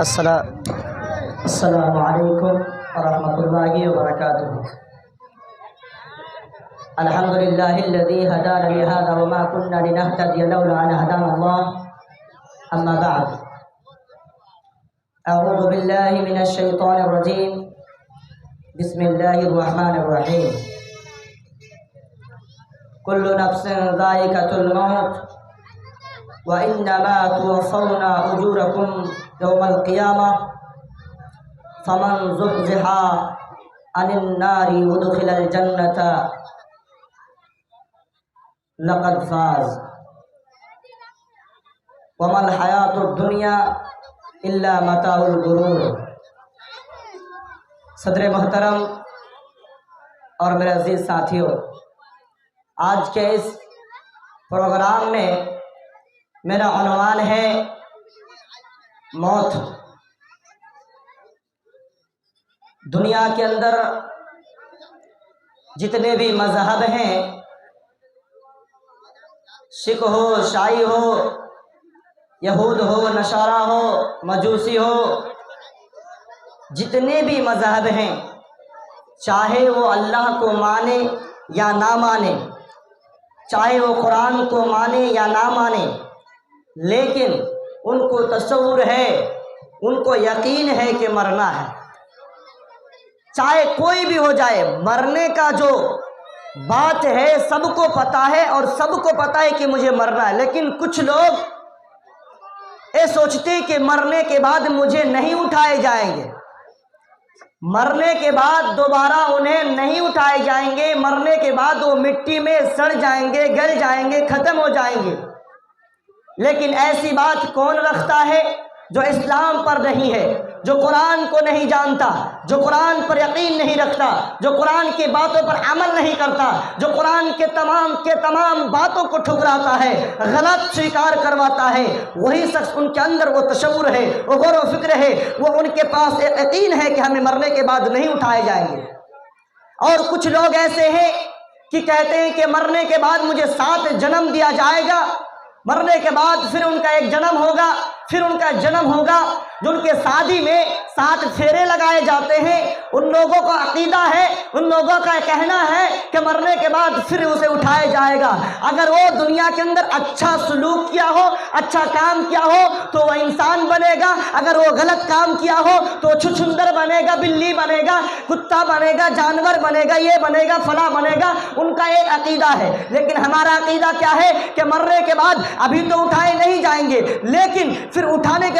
السلام علیکم ورحمۃ اللہ وبرکاتہ۔ الحمد للہ الذی ہدانا لہذا وما كنا لنهتدی لولا ان ہدانا اللہ، اما بعد، اعوذ باللہ من الشیطان الرجیم، بسم اللہ الرحمن الرحیم۔ کل نفس ذائقۃ الموت وانما توفون اجورکم یوم القیامہ فمن زحزح عن النار وادخل الجنۃ لقد فاز وما الحیاۃ الدنیا الا متاع الغرور۔ صدر محترم اور میرے عزیز ساتھیوں، آج کے اس پروگرام میں میرا عنوان ہے موت۔ دنیا کے اندر جتنے بھی مذہب ہیں، سکھ ہو، شیعہ ہو، یہود ہو، نصارہ ہو، مجوسی ہو، جتنے بھی مذہب ہیں، چاہے وہ اللہ کو مانے یا نہ مانے، چاہے وہ قرآن کو مانے یا نہ مانے، لیکن ان کو تصور ہے، ان کو یقین ہے کہ مرنا ہے۔ چاہے کوئی بھی ہو جائے، مرنے کا جو بات ہے سب کو پتہ ہے، اور سب کو پتہ ہے کہ مجھے مرنا ہے، لیکن کچھ لوگ یہ سوچتے کہ مرنے کے بعد مجھے نہیں اٹھائے جائیں گے، مرنے کے بعد دوبارہ انہیں نہیں اٹھائے جائیں گے، مرنے کے بعد وہ مٹی میں سڑ جائیں گے، گل جائیں گے، ختم ہو جائیں گے۔ لیکن ایسی بات کون رکھتا ہے جو اسلام پر نہیں ہے، جو قرآن کو نہیں جانتا، جو قرآن پر یقین نہیں رکھتا، جو قرآن کی باتوں پر عمل نہیں کرتا، جو قرآن کے تمام باتوں کو ٹھکراتا ہے، غلط سویکار کرواتا ہے، وہی شخص ان کے اندر وہ تصور ہے، وہ غور و فکر ہے، وہ ان کے پاس یقین ہے کہ ہمیں مرنے کے بعد نہیں اٹھائے جائیں گے۔ اور کچھ لوگ ایسے ہیں کہ کہتے ہیں کہ مرنے کے بعد مجھے 7 جنم دیا جائے گا، مرنے کے بعد پھر ان کا ایک جنم ہوگا، پھر ان کا جنم ہوگا، جو ان کے شادی میں 7 پھیرے لگائے جاتے ہیں۔ ان لوگوں کا عقیدہ ہے، ان لوگوں کا کہنا ہے کہ مرنے کے بعد پھر اسے اٹھایا جائے گا۔ اگر وہ دنیا کے اندر اچھا سلوک کیا ہو، اچھا کام کیا ہو تو وہ انسان بنے گا، اگر وہ غلط کام کیا ہو تو چھچھندر بنے گا، بلی بنے گا، کتا بنے گا، جانور بنے گا، یہ بنے گا، فلاں بنے گا۔ ان کا ایک عقیدہ ہے، لیکن ہمارا عقیدہ کیا ہے کہ مرنے کے بعد ابھی تو اٹھائے نہیں جائیں گے، لیکن پھر اٹھانے کے